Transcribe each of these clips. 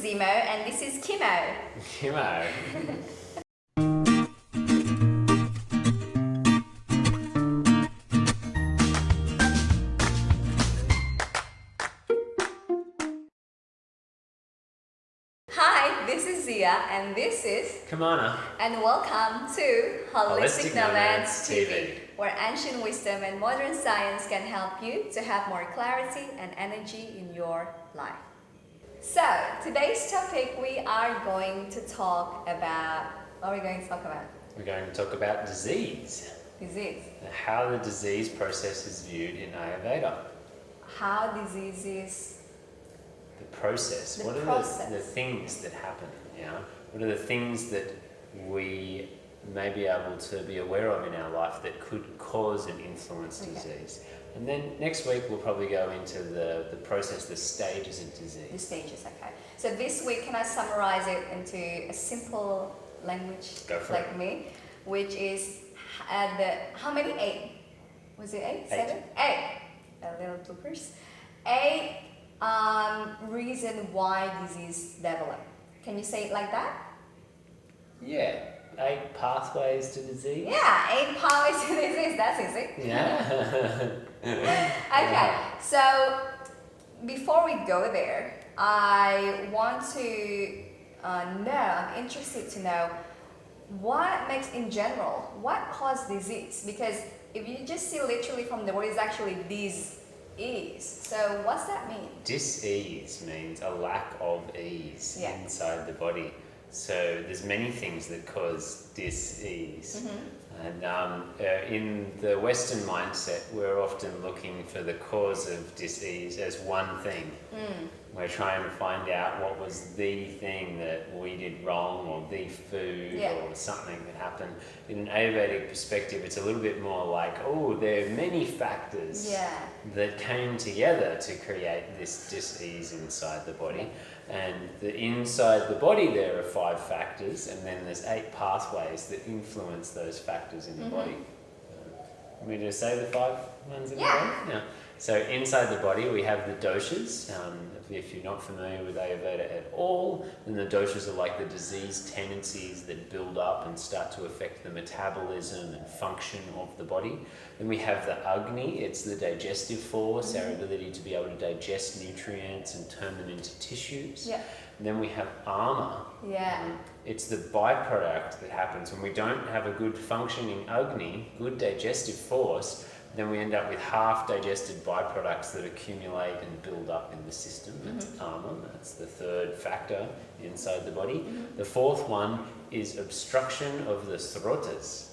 Zemo and this is Kimo. Kimo. Hi, this is Zia and this is Kamana. and welcome to Holistic Nomads TV, TV, where ancient wisdom and modern science can help you to have more clarity and energy in your life. So, today's topic we are going to talk about, what are we going to talk about? We're going to talk about disease. Disease. How the disease process is viewed in Ayurveda. How diseases, The process. The What process. are the things that happen? Yeah. What are the things that we may be able to be aware of in our life that could cause and influence disease? And then next week we'll probably go into the process, the stages of the disease. stages, okay. So this week, can I summarize it into a simple language Go for like me, which is how many? 8? Was it 8? 7? 8. A little bloopers. 8 reason why disease develop. Can you say it like that? Yeah. 8 pathways to disease. Yeah, 8 pathways to disease. That's easy. Yeah. Okay, so before we go there, I want to I'm interested to know what makes in general, what causes disease? Because if you just see literally from the word, it's actually dis-ease. So what's that mean? Dis-ease means a lack of ease inside the body. So there's many things that cause dis-ease. And in the Western mindset, we're often looking for the cause of dis-ease as one thing. We're trying to find out what was the thing that we did wrong, or the food, or something that happened. In an Ayurvedic perspective, it's a little bit more like, oh, there are many factors that came together to create this dis-ease inside the body. And inside the body there are 5 factors, and then there's 8 pathways that influence those factors in the body. Want me to say the 5 ones in the body? Yeah. So inside the body we have the doshas. If you're not familiar with Ayurveda at all, then the doshas are like the disease tendencies that build up and start to affect the metabolism and function of the body. Then we have the Agni, it's the digestive force, our ability to be able to digest nutrients and turn them into tissues. And then we have ama. It's the byproduct that happens when we don't have a good functioning Agni, good digestive force. Then we end up with half digested byproducts that accumulate and build up in the system. That's ama, that's the 3rd factor inside the body. The 4th one is obstruction of the srotas.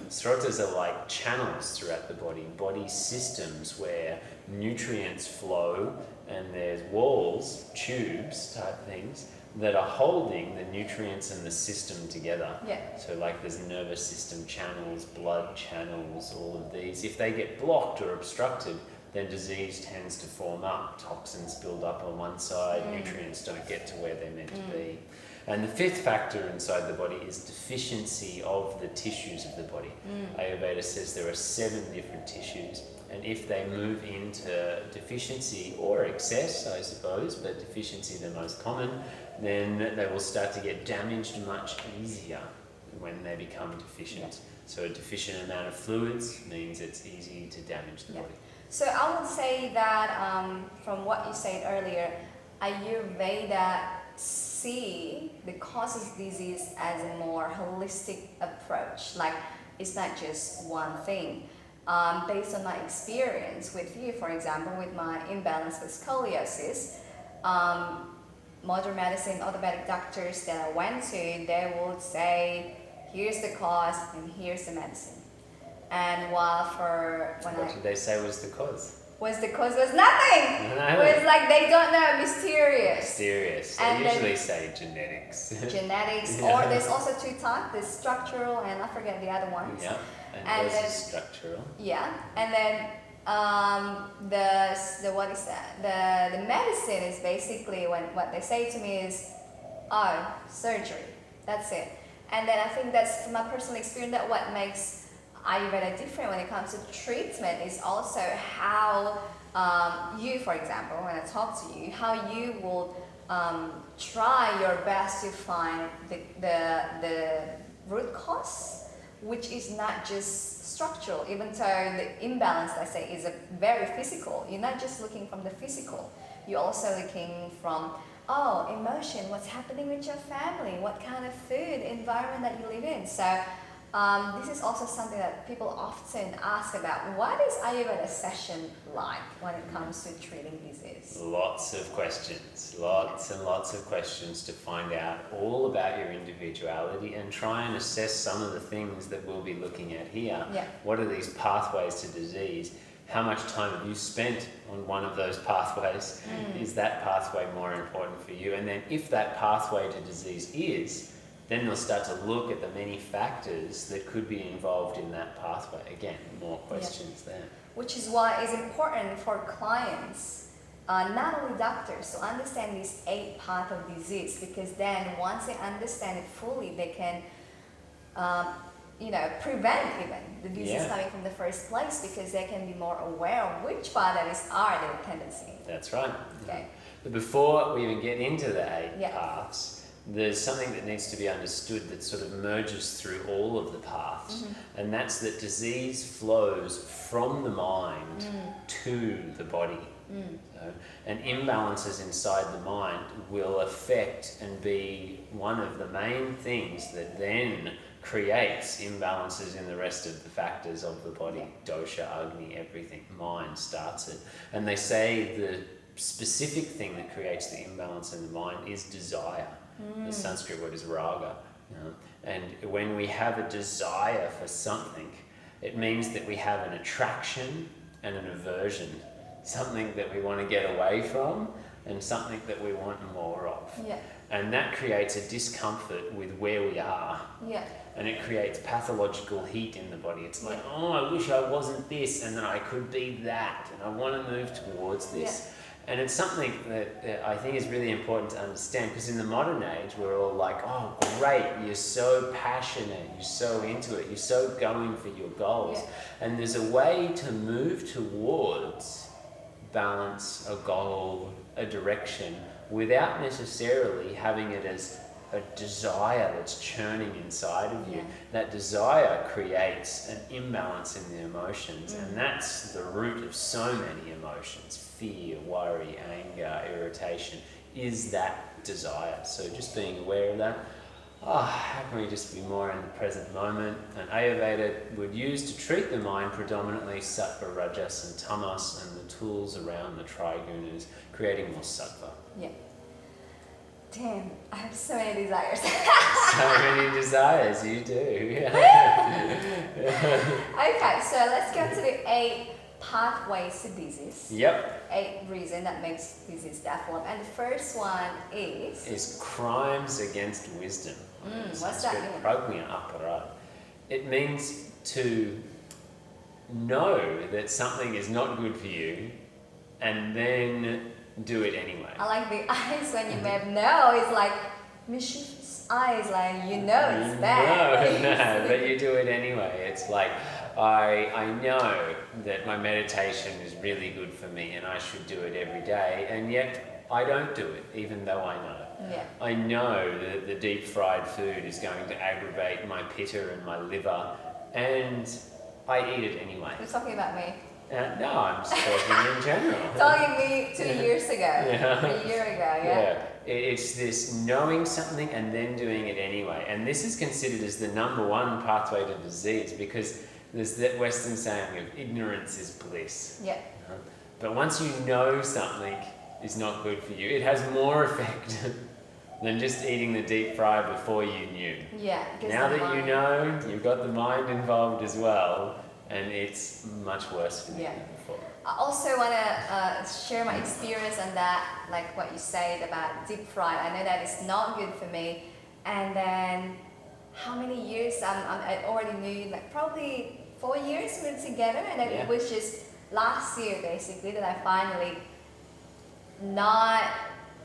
Srotas are like channels throughout the body systems where nutrients flow, and there's walls, tubes type things, that are holding the nutrients and the system together. So like there's nervous system channels, blood channels, all of these. If they get blocked or obstructed, then disease tends to form up. Toxins build up on one side, nutrients don't get to where they're meant to be. And the 5th factor inside the body is deficiency of the tissues of the body. Ayurveda says there are 7 different tissues, and if they move into deficiency or excess, I suppose, but deficiency the most common, then they will start to get damaged much easier when they become deficient. So a deficient amount of fluids means it's easy to damage the body. So I would say that from what you said earlier, Ayurveda see the causes of disease as a more holistic approach. Like it's not just one thing. Based on my experience with you, for example, with my imbalance with scoliosis, modern medicine, orthopedic doctors that I went to, they would say, here's the cause and here's the medicine. And while What did they say was the cause? The cause was nothing. No. It was like they don't know, mysterious. Mysterious. They And usually say genetics. Genetics, or there's also 2 types, there's structural and I forget the other ones. And this is structural. And then the what is that? The medicine is basically what they say to me is, oh, surgery. That's it. And then I think that's from my personal experience that what makes Ayurveda different when it comes to treatment is also how you, for example, when I talk to you, how you will try your best to find the root cause, which is not just structural, even though the imbalance, let's say, is a very physical. You're not just looking from the physical, you're also looking from, emotion, what's happening with your family, what kind of food environment that you live in. So this is also something that people often ask about. What is Ayurveda session like when it comes to treating disease? Lots of questions, lots and lots of questions to find out all about your individuality and try and assess some of the things that we'll be looking at here. Yeah. What are these pathways to disease? How much time have you spent on one of those pathways? Is that pathway more important for you? And then if that pathway to disease is, then they'll start to look at the many factors that could be involved in that pathway. Again, more questions there. Which is why it's important for clients, not only doctors, to understand these 8 paths of disease, because then once they understand it fully, they can prevent even the disease coming from the first place, because they can be more aware of which path that is are their tendency. That's right. Okay. But before we even get into the 8 Yeah. paths, there's something that needs to be understood that sort of merges through all of the paths, and that's that disease flows from the mind to the body. So, and imbalances inside the mind will affect and be one of the main things that then creates imbalances in the rest of the factors of the body. Dosha, Agni, everything. Mind starts it. And they say the specific thing that creates the imbalance in the mind is desire. The Sanskrit word is raga. And when we have a desire for something, it means that we have an attraction and an aversion. Something that we want to get away from and something that we want more of. Yeah. And that creates a discomfort with where we are. Yeah. And it creates pathological heat in the body. It's like, I wish I wasn't this, and then I could be that, and I want to move towards this. And it's something that I think is really important to understand, because in the modern age, we're all like, oh, great, you're so passionate, you're so into it, you're so going for your goals. Yeah. And there's a way to move towards balance, a goal, a direction, without necessarily having it as a desire that's churning inside of you. That desire creates an imbalance in the emotions, and that's the root of so many emotions. Fear, worry, anger, irritation is that desire. So just being aware of that. How can we just be more in the present moment? And Ayurveda would use to treat the mind predominantly sattva, rajas and tamas, and the tools around the trigunas, creating more sattva. Yeah. Damn, I have so many desires. So many desires, you do. Okay, so let's go to the 8 pathways to disease. Yep. 8 reasons that makes disease develop. And the first one is crimes against wisdom. What's that mean? Prajnaparadha. It means to know that something is not good for you and then do it anyway. I like the eyes when you know. It's like mischievous eyes, like it's bad. No, but you do it anyway. It's like, I know that my meditation is really good for me and I should do it every day, and yet I don't do it, even though I know. Yeah. I know that the deep fried food is going to aggravate my pitta and my liver, and I eat it anyway. You're talking about me? No, I'm just talking in general. Talking me 2 years ago, a year ago, It's this knowing something and then doing it anyway. And this is considered as the number 1 pathway to disease, because there's that Western saying of ignorance is bliss. Yeah. But once you know something is not good for you, it has more effect than just eating the deep fry before you knew. Yeah. Now that you know, you've got the mind involved as well, and it's much worse for you than before. I also want to share my experience on that, like what you said about deep fried. I know that it's not good for me. And then how many years I already knew, like probably 4 years we were together, and then it was just last year basically that I finally not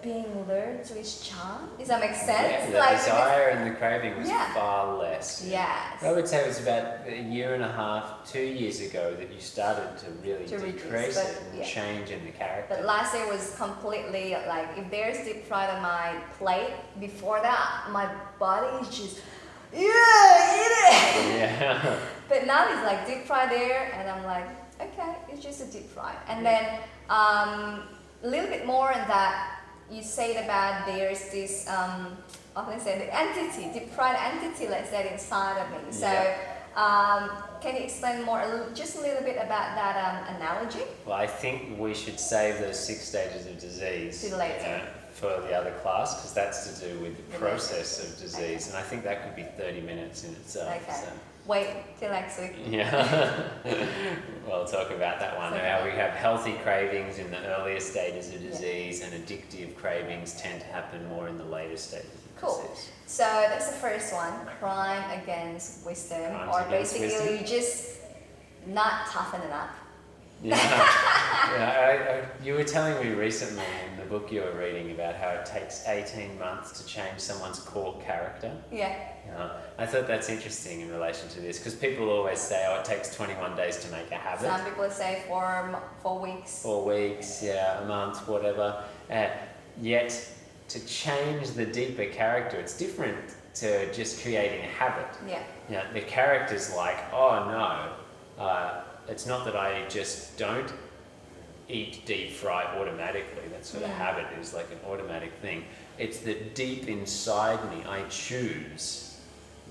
being lured to his charm. Does that make sense? Yeah, the desire and the craving was far less. Yes. I would say it was about a year and a half, 2 years ago that you started to really decrease it and change in the character. But last year was completely like, if there's deep fried on my plate, before that, my body is just, eat it! Yeah. But now it's like deep fried there, and I'm like, okay, it's just a deep fry. And then a little bit more on that, you said about there's this, often say the entity, deep fried entity, let's say, inside of me. So can you explain more, just a little bit about that analogy? Well, I think we should save those 6 stages of disease to later. For the other class, because that's to do with the process of disease, and I think that could be 30 minutes in itself. Okay. So. Wait till next week. Yeah. We'll talk about that one. How we have healthy cravings in the earlier stages of disease, and addictive cravings tend to happen more in the later stages of disease. So that's the first one, crime against wisdom, or basically just not toughen it up. You were telling me recently in the book you were reading about how it takes 18 months to change someone's core character. I thought that's interesting in relation to this, because people always say, oh, it takes 21 days to make a habit. Some people say 4 weeks. 4 weeks, a month, whatever. Yet to change the deeper character, it's different to just creating a habit. The character's like, oh no, it's not that I just don't eat deep fry automatically. That's what a habit is, like an automatic thing. It's that deep inside me, I choose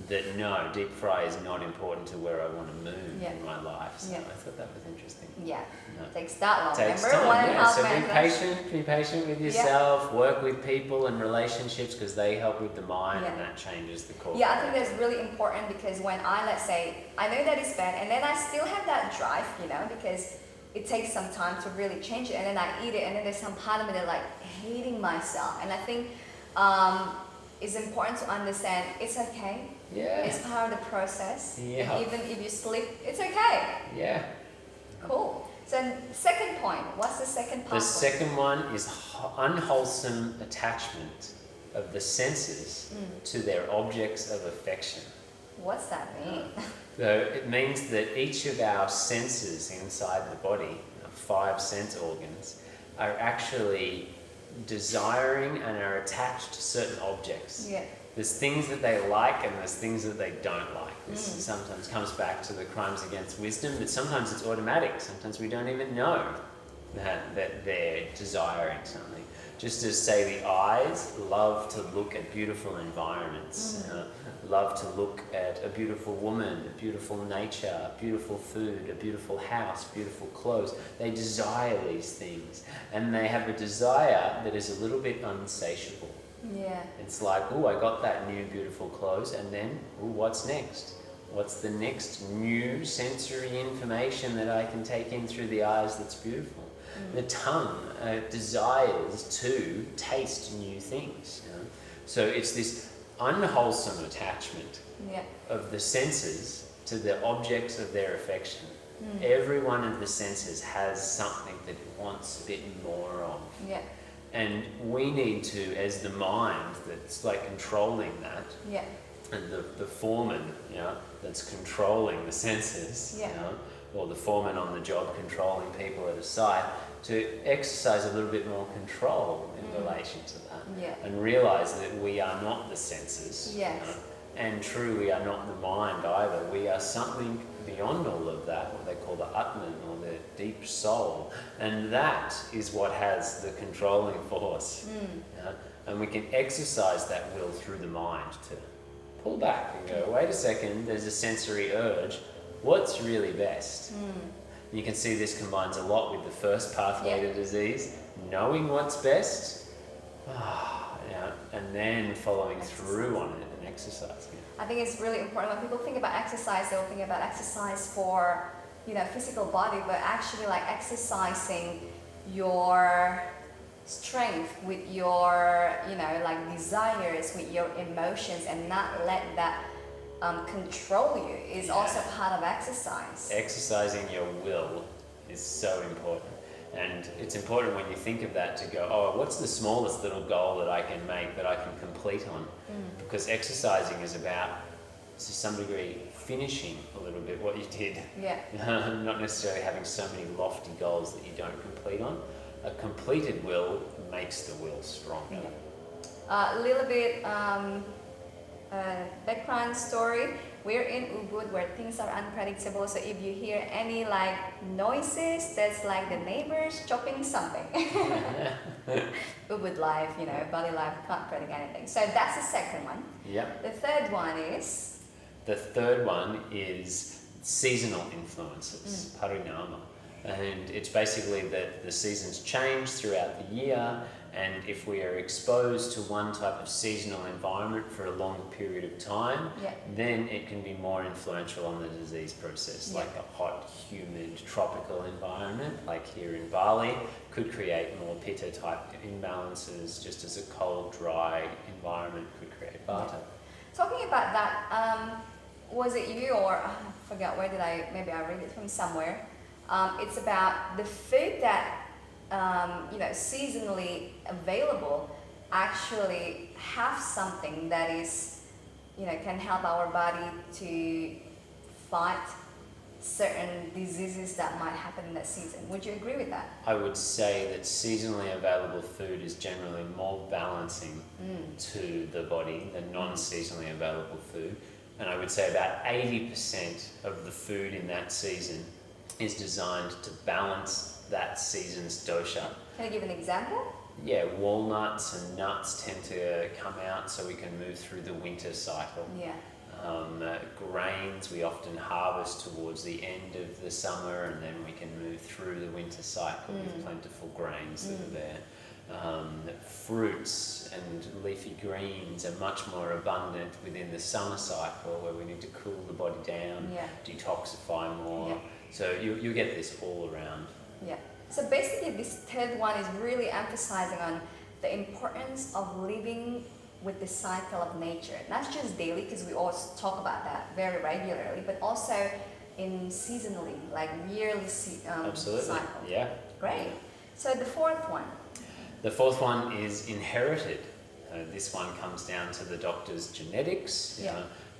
that no, deep fry is not important to where I want to move in my life. So I thought that was interesting. It takes that long. Takes Remember, time, so be patient with yourself, work with people and relationships, because they help with the mind and that changes the core. I think that's really important, because when let's say, I know that it's bad, and then I still have that drive, because it takes some time to really change it, and then I eat it, and then there's some part of me that like hating myself, and I think it's important to understand it's okay. It's part of the process. Even if you slip, it's okay. Cool. So second point, what's the second part? The second one is unwholesome attachment of the senses to their objects of affection. What's that mean? So it means that each of our senses inside the body, 5 sense organs, are actually desiring and are attached to certain objects. There's things that they like and there's things that they don't like. This sometimes comes back to the crimes against wisdom, but sometimes it's automatic. Sometimes we don't even know that they're desiring something. Just as, say, the eyes love to look at beautiful environments, love to look at a beautiful woman, a beautiful nature, beautiful food, a beautiful house, beautiful clothes. They desire these things, and they have a desire that is a little bit unsatiable. It's like, oh, I got that new beautiful clothes, and then, oh, what's next? What's the next new sensory information that I can take in through the eyes that's beautiful? The tongue desires to taste new things. So it's this unwholesome attachment of the senses to the objects of their affection. Every one of the senses has something that it wants a bit more of. And we need to, as the mind that's like controlling that, and the foreman, that's controlling the senses, or the foreman on the job controlling people at a site, to exercise a little bit more control in relation to that, and realise that we are not the senses, and true, we are not the mind either. We are something beyond all of that, what they call the Atman, or the deep soul, and that is what has the controlling force. And we can exercise that will through the mind to pull back and go, wait a second, there's a sensory urge, what's really best? You can see this combines a lot with the first pathway to disease, knowing what's best, and then following through on it and exercising it. I think it's really important. When people think about exercise, they'll think about exercise for, physical body, but actually like exercising your strength with your, like desires, with your emotions, and not let that control you is also part of exercise. Exercising your will is so important. And it's important when you think of that to go, oh, what's the smallest little goal that I can make that I can complete on? Because exercising is about, to some degree, finishing a little bit what you did. Yeah. Not necessarily having so many lofty goals that you don't complete on. A completed will makes the will stronger. A little bit background story. We're in Ubud where things are unpredictable, so if you hear any like noises, that's like the neighbors chopping something. Ubud life, you know, Bali life, can't predict anything. So that's the second one. Yeah. The third one is? The third one is seasonal influences, parinama. And it's basically that the seasons change throughout the year, and if we are exposed to one type of seasonal environment for a long period of time, then it can be more influential on the disease process. Like a hot, humid, tropical environment, like here in Bali, could create more pitta type imbalances, just as a cold, dry environment could create vata. Talking about that, was it you or I forgot where did maybe I read it from somewhere. It's about the food that you know, seasonally available actually have something that is, you know, can help our body to fight certain diseases that might happen in that season. Would you agree with that? I would say that seasonally available food is generally more balancing to the body than non-seasonally available food. And I would say about 80% of the food in that season is designed to balance that season's dosha. Can you give an example? Yeah, walnuts and nuts tend to come out so we can move through the winter cycle. Yeah. Grains we often harvest towards the end of the summer, and then we can move through the winter cycle with plentiful grains that are there. Fruits and leafy greens are much more abundant within the summer cycle, where we need to cool the body down, detoxify more. So you get this all around. Yeah. So basically this third one is really emphasizing on the importance of living with the cycle of nature. Not just daily, because we always talk about that very regularly, but also in seasonally, like yearly Absolutely. cycle. Yeah. Great. So the fourth one. The fourth one is inherited. This one comes down to the doctor's genetics.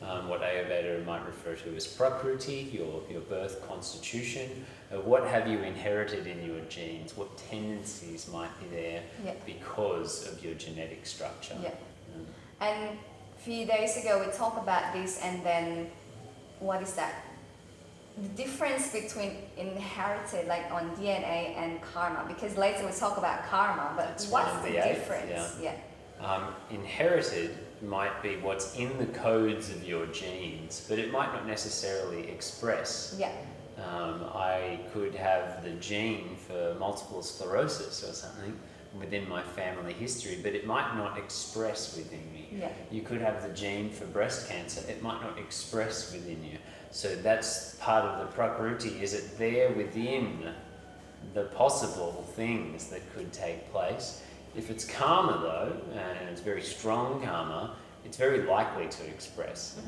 What Ayurveda might refer to as prakruti, your birth constitution. What have you inherited in your genes? What tendencies might be there because of your genetic structure? Yeah. And a few days ago we talked about this, and then what is that? The difference between inherited, like on DNA, and karma, because later we talk about karma, but That's what's the difference? Inherited might be what's in the codes of your genes, but it might not necessarily express. I could have the gene for multiple sclerosis or something within my family history, but it might not express within me. You could have the gene for breast cancer, it might not express within you. So that's part of the prakruti. Is it there within the possible things that could take place? If it's karma though, and it's very strong karma, it's very likely to express.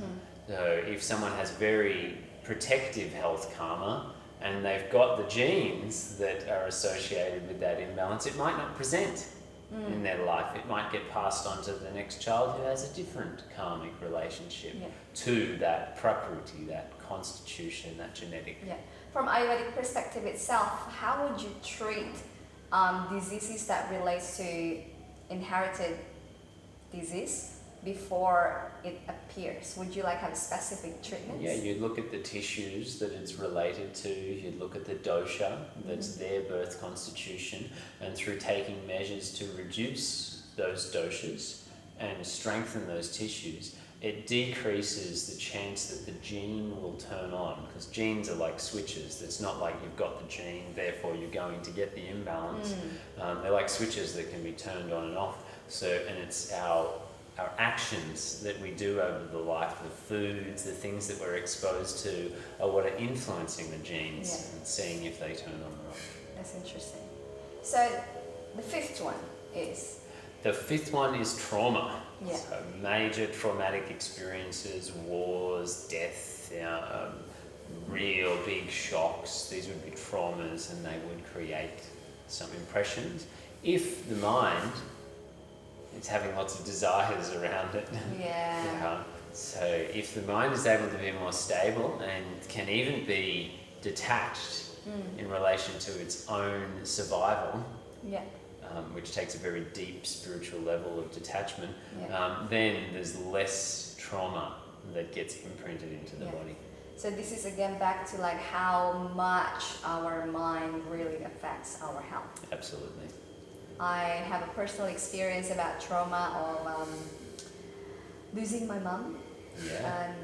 So if someone has very protective health karma and they've got the genes that are associated with that imbalance, it might not present in their life. It might get passed on to the next child who has a different karmic relationship to that prakruti, that constitution, that genetic. From Ayurvedic perspective itself, how would you treat diseases that relates to inherited disease before it appears? Would you like have specific treatments? Yeah, you'd look at the tissues that it's related to, you'd look at the dosha, that's their birth constitution, and through taking measures to reduce those doshas and strengthen those tissues, it decreases the chance that the gene will turn on, because genes are like switches. It's not like you've got the gene, therefore you're going to get the imbalance. They're like switches that can be turned on and off. So, and it's our actions that we do over the life, the foods, the things that we're exposed to, are what are influencing the genes and seeing if they turn on or off. That's interesting. So the fifth one is? The fifth one is trauma. Yeah. So major traumatic experiences, wars, death, real big shocks. These would be traumas, and they would create some impressions. If the mind is having lots of desires around it, so if the mind is able to be more stable and can even be detached in relation to its own survival, which takes a very deep spiritual level of detachment, then there's less trauma that gets imprinted into the body. So this is again back to like how much our mind really affects our health. Absolutely. I have a personal experience about trauma of losing my mom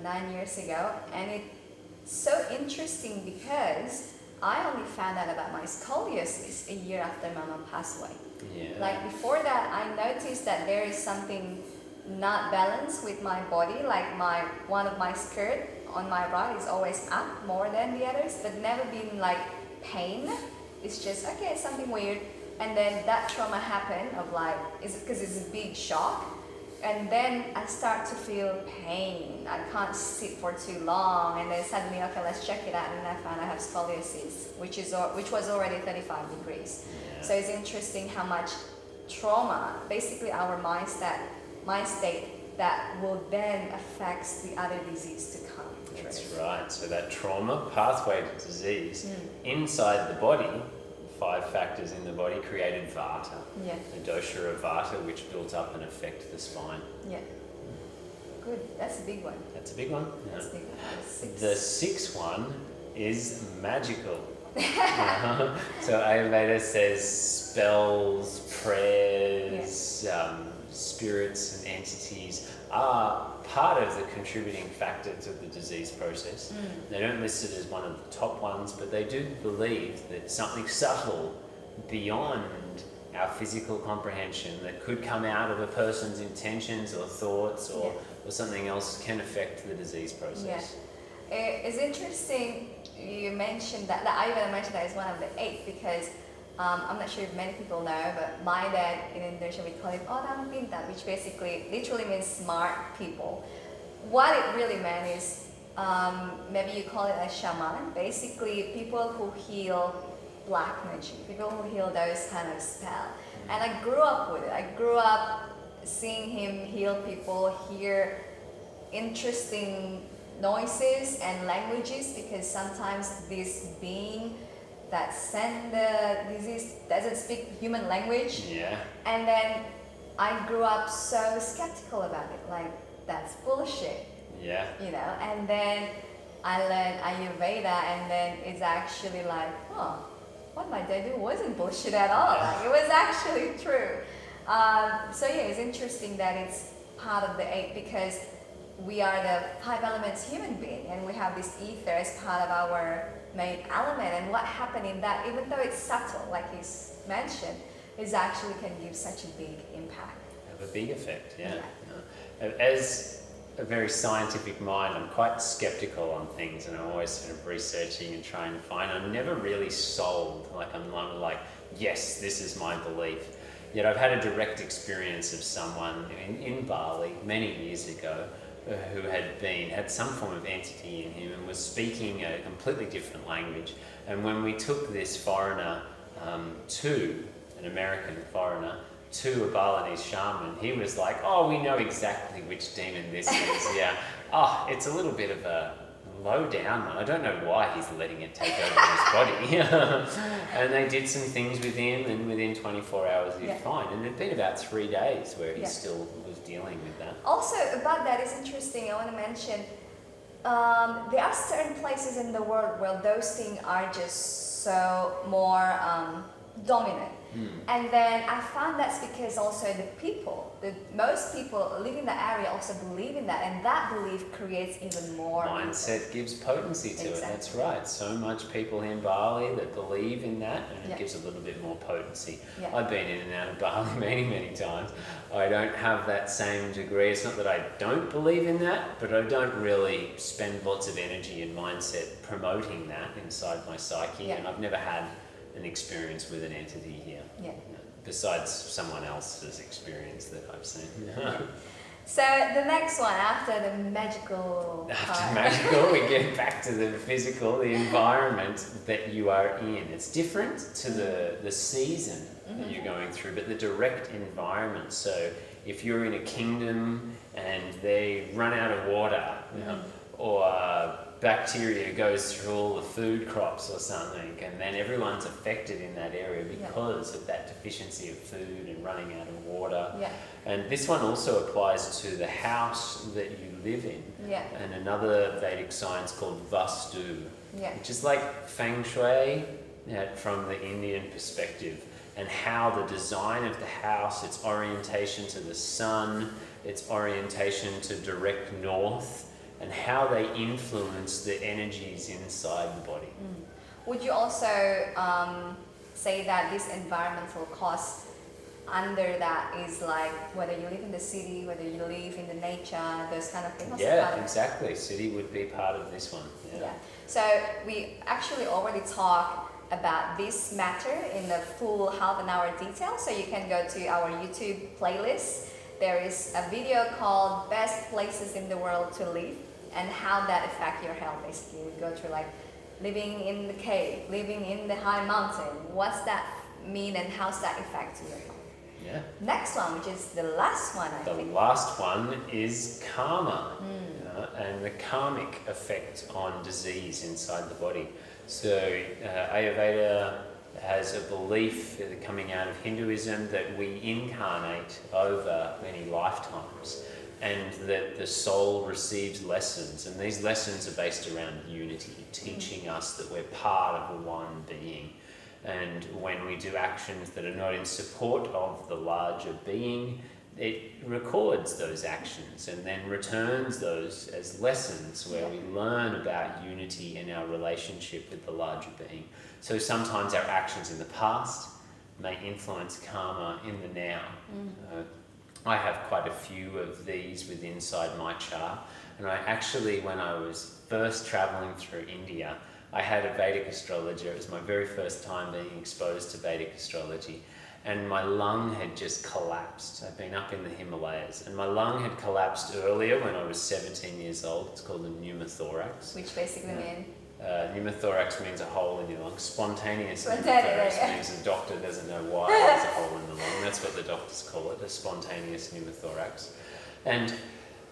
9 years ago, and it's so interesting because I only found out about my scoliosis a year after my mom passed away. Like before that, I noticed that there is something not balanced with my body, like one of my skirt on my right is always up more than the others, but never been like pain. It's just okay, it's something weird. And then that trauma happened of like, because it's a big shock, and then I start to feel pain. I can't sit for too long, and then suddenly, okay, let's check it out, and I found I have scoliosis, which was already 35 degrees. So it's interesting how much trauma, basically our mind state, that will then affects the other disease to come. That's right. So that trauma pathway to disease inside the body, 5 factors in the body created Vata, the dosha of Vata, which built up and affect the spine. Good. That's a big one. That's a big one. That's a big one. The 6th one is magical. So Ayurveda says spells, prayers, spirits and entities are part of the contributing factor to the disease process. They don't list it as one of the top ones, but they do believe that something subtle beyond our physical comprehension that could come out of a person's intentions or thoughts or something else can affect the disease process. It's interesting you mentioned that Ayurveda mentioned that is one of the 8 because I'm not sure if many people know, but my dad in Indonesia we call it orang pintar, which basically literally means smart people. What it really meant is maybe you call it a shaman, basically people who heal black magic, people who heal those kind of spell. And I grew up with it. I grew up seeing him heal people, hear interesting noises and languages, because sometimes this being that sent the disease doesn't speak human language. And then I grew up so skeptical about it, like that's bullshit. You know, and then I learned Ayurveda, and then it's actually like, oh, what my dad did wasn't bullshit at all. Like it was actually true. So it's interesting that it's part of the 8 because we are the 5 elements human being, and we have this ether as part of our main element. And what happened in that, even though it's subtle, like he's mentioned, is actually can give such a big impact. Have a big effect, As a very scientific mind, I'm quite skeptical on things, and I'm always sort of researching and trying to find. I'm never really sold. Like I'm not like, yes, this is my belief. Yet I've had a direct experience of someone in Bali many years ago who had some form of entity in him and was speaking a completely different language. And when we took this foreigner an American foreigner, to a Balinese shaman, he was like, oh, we know exactly which demon this is. Oh, it's a little bit of a low down one. I don't know why he's letting it take over his body. And they did some things with him, and within 24 hours he's fine. And it'd been about 3 days where he still was dealing with that. Also, about that is interesting, I want to mention, there are certain places in the world where those things are just so more dominant. And then I found that's because also most people living in that area also believe in that, and that belief creates even more mindset gives potency to it. That's right. So much people in Bali that believe in that, and it gives a little bit more potency. I've been in and out of Bali many times. I don't have that same degree. It's not that I don't believe in that, but I don't really spend lots of energy and mindset promoting that inside my psyche, and I've never had an experience with an entity here, besides someone else's experience that I've seen. So the next one, after the magical part. Magical, we get back to the physical, the environment that you are in. It's different to the season that you're going through, but the direct environment. So if you're in a kingdom and they run out of water, or bacteria goes through all the food crops or something, and then everyone's affected in that area because of that deficiency of food and running out of water. Yeah. And this one also applies to the house that you live in. Yeah. And another Vedic science called Vaastu, which is like feng shui from the Indian perspective, and how the design of the house, its orientation to the sun, its orientation to direct north, and how they influence the energies inside the body. Would you also say that this environmental cost under that is like whether you live in the city, whether you live in the nature, those kind of things? Yeah, exactly. City would be part of this one. Yeah. So we actually already talked about this matter in the full half an hour detail. So you can go to our YouTube playlist. There is a video called Best Places in the World to Live and how that affect your health. Basically, we go through like living in the cave, living in the high mountain. What's that mean and how's that affect your health? Yeah. Next one, which is the last one, I think. The last one is karma, and the karmic effect on disease inside the body. So Ayurveda has a belief coming out of Hinduism that we incarnate over many lifetimes, and that the soul receives lessons, and these lessons are based around unity, teaching us that we're part of the one being. And when we do actions that are not in support of the larger being, it records those actions and then returns those as lessons where we learn about unity in our relationship with the larger being. So sometimes our actions in the past may influence karma in the now. I have quite a few of these within inside my chart, and I actually, when I was first traveling through India, I had a Vedic astrologer. It was my very first time being exposed to Vedic astrology, and my lung had just collapsed. I'd been up in the Himalayas, and my lung had collapsed earlier when I was 17 years old. It's called a pneumothorax. Which basically means? Pneumothorax means a hole in your lung. Spontaneous pneumothorax means the doctor doesn't know why there's a hole in the lung. That's what the doctors call it, a spontaneous pneumothorax. And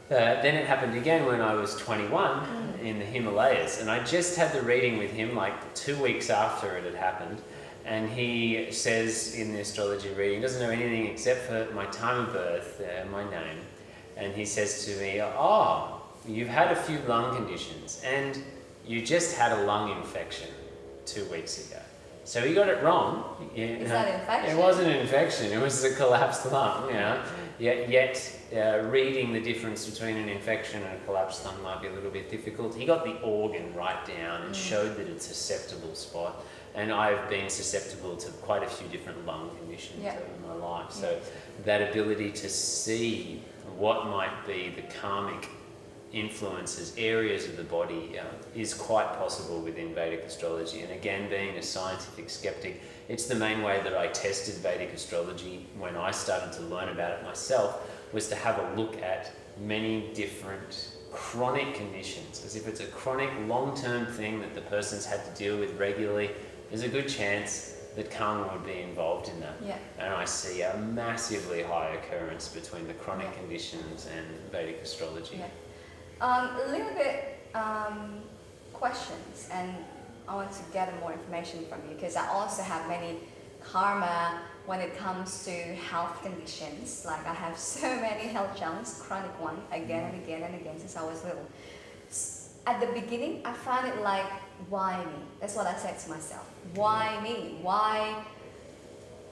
then it happened again when I was 21 in the Himalayas, and I just had the reading with him like 2 weeks after it had happened, and he says in the astrology reading, doesn't know anything except for my time of birth, my name, and he says to me, "Oh, you've had a few lung conditions, and you just had a lung infection 2 weeks ago." So he got it wrong. Is that an infection? It wasn't an infection, it was a collapsed lung, Yet reading the difference between an infection and a collapsed lung might be a little bit difficult. He got the organ right down and showed that it's a susceptible spot. And I've been susceptible to quite a few different lung conditions over my life. So that ability to see what might be the karmic influences, areas of the body, is quite possible within Vedic astrology. And again, being a scientific skeptic, it's the main way that I tested Vedic astrology when I started to learn about it myself, was to have a look at many different chronic conditions. As if it's a chronic, long-term thing that the person's had to deal with regularly, there's a good chance that karma would be involved in that. And I see a massively high occurrence between the chronic conditions and Vedic astrology. A little bit questions, and I want to get more information from you, because I also have many karma when it comes to health conditions. Like I have so many health challenges, chronic one, again and again and again since I was little. At the beginning, I found it like, why me? That's what I said to myself. Why me? Why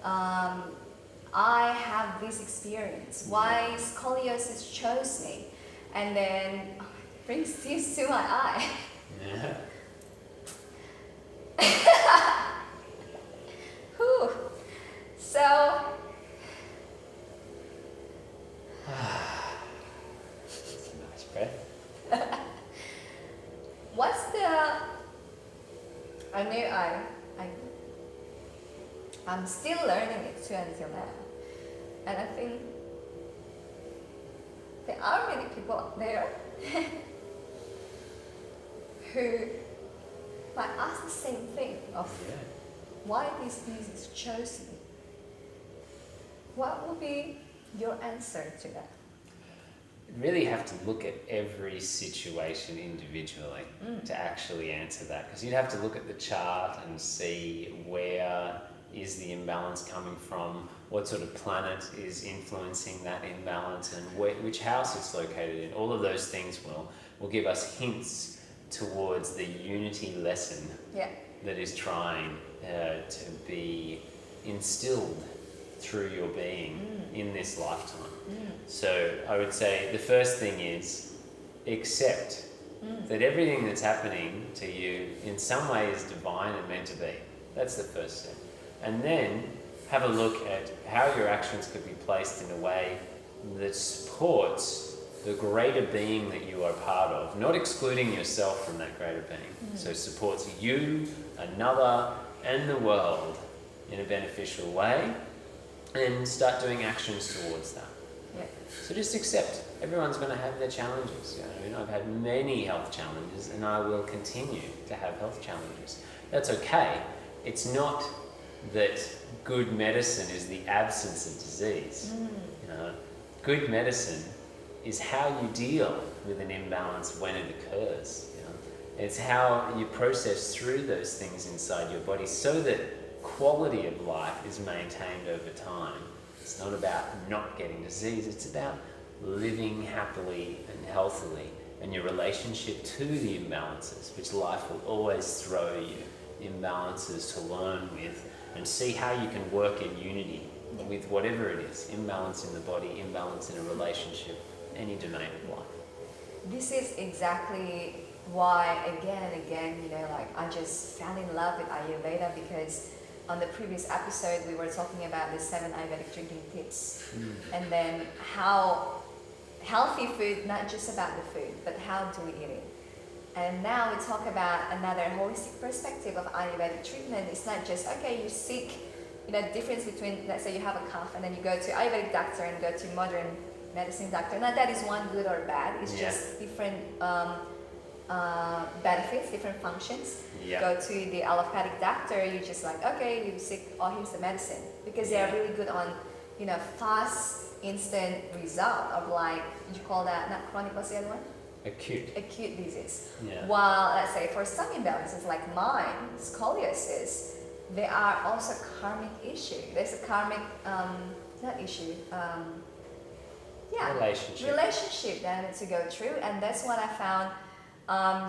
I have this experience? Why scoliosis chose me? And then it brings tears to my eye. Whew. So Nice breath. what's the I'm still learning it too until now. And I think the people out there who might ask the same thing of why this is chosen. What will be your answer to that? You really have to look at every situation individually to actually answer that, because you'd have to look at the chart and see where is the imbalance coming from, what sort of planet is influencing that imbalance, and which house it's located in. All of those things will give us hints towards the unity lesson that is trying to be instilled through your being in this lifetime. So I would say the first thing is accept that everything that's happening to you in some way is divine and meant to be. That's the first step. And then have a look at how your actions could be placed in a way that supports the greater being that you are part of, not excluding yourself from that greater being. So supports you, another, and the world in a beneficial way, and start doing actions towards that. So just accept everyone's going to have their challenges. I've had many health challenges, and I will continue to have health challenges. That's okay. It's not that good medicine is the absence of disease. Good medicine is how you deal with an imbalance when it occurs. It's how you process through those things inside your body so that quality of life is maintained over time. It's not about not getting disease, it's about living happily and healthily, and your relationship to the imbalances, which life will always throw you imbalances to learn with, and see how you can work in unity with whatever it is, imbalance in the body, imbalance in a relationship, any domain of life. This is exactly why again and again, I just fell in love with Ayurveda, because on the previous episode we were talking about the 7 Ayurvedic drinking tips, and then how healthy food, not just about the food, but how do we eat it. And now we talk about another holistic perspective of Ayurvedic treatment. It's not just, okay, you seek, difference between, let's say you have a cough and then you go to Ayurvedic doctor and go to modern medicine doctor. Not that is one good or bad, it's just different benefits, different functions. Go to the allopathic doctor, you just like, okay, you sick, oh, here's the medicine. Because they are really good on, fast, instant result of you call that, not chronic, what's the other one? Acute disease. While, let's say, for some imbalances like mine, scoliosis, there are also karmic issue. There's a karmic, not issue, relationship that I need to go through, and that's what I found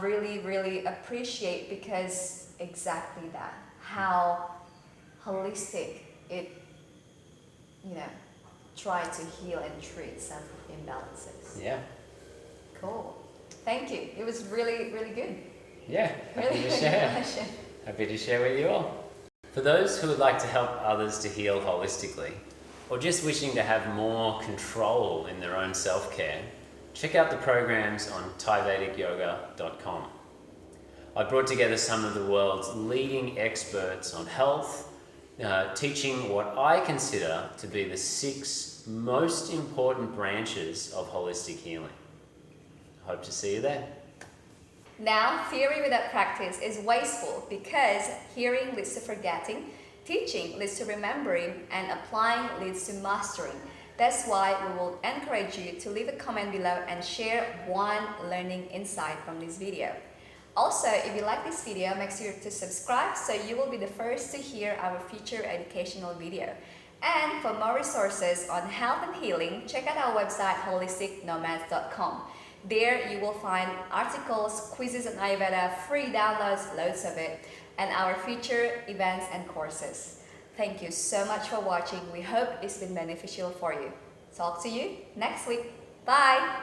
really, really appreciate, because exactly that, how holistic it, try to heal and treat some imbalances. Cool. Thank you. It was really, really good. Happy to share. Happy to share with you all. For those who would like to help others to heal holistically, or just wishing to have more control in their own self-care, check out the programs on thaivedicyoga.com. I brought together some of the world's leading experts on health, teaching what I consider to be the 6 most important branches of holistic healing. Hope to see you there. Now, theory without practice is wasteful, because hearing leads to forgetting, teaching leads to remembering, and applying leads to mastering. That's why we will encourage you to leave a comment below and share one learning insight from this video. Also, if you like this video, make sure to subscribe so you will be the first to hear our future educational video. And for more resources on health and healing, check out our website holisticnomads.com. There you will find articles, quizzes on Ayurveda, free downloads, loads of it, and our future events and courses. Thank you so much for watching. We hope it's been beneficial for you. Talk to you next week. Bye!